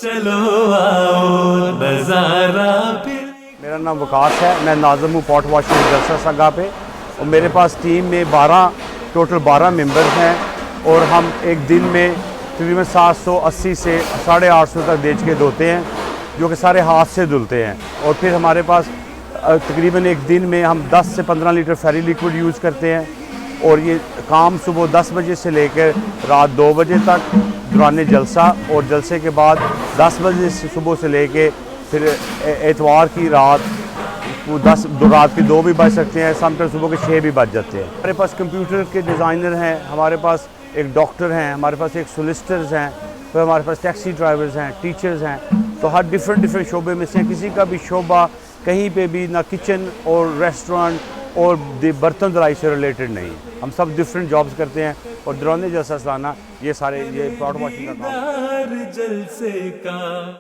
चलो आओ नजारा फिर। मेरा नाम वकास है, मैं नाज़िम हूँ पॉट वॉशिंग जलसा सगा पे। और मेरे पास टीम में टोटल 12 मेंबर्स हैं और हम एक दिन में तकरीबन 780 से 850 तक देच के धोते हैं, जो कि सारे हाथ से धुलते हैं। और फिर हमारे पास तकरीबन एक दिन में हम 10 से 15 लीटर फेरी लिक्विड यूज़ करते हैं। और ये काम सुबह 10 बजे से लेकर रात 2 बजे तक दौरान जलसा, और जलसे के बाद 10 बजे से सुबह से लेके फिर एतवार की रात रात के 2 भी बज सकते हैं, समटाइम सुबह के 6 भी बज जाते हैं। हमारे पास कंप्यूटर के डिज़ाइनर हैं, हमारे पास एक डॉक्टर हैं, हमारे पास एक सोलिसिटर्स हैं, फिर हमारे पास टैक्सी ड्राइवर्स हैं, टीचर्स हैं। तो हर डिफरेंट शोबे में से किसी का भी शोबा कहीं पे भी ना किचन और रेस्टोरेंट और बर्तन धुलाई से रिलेटेड नहीं है। हम सब डिफरेंट जॉब्स करते हैं और दौरान जलसा सालाना ये पॉट वॉशिंग का काम। जलसे का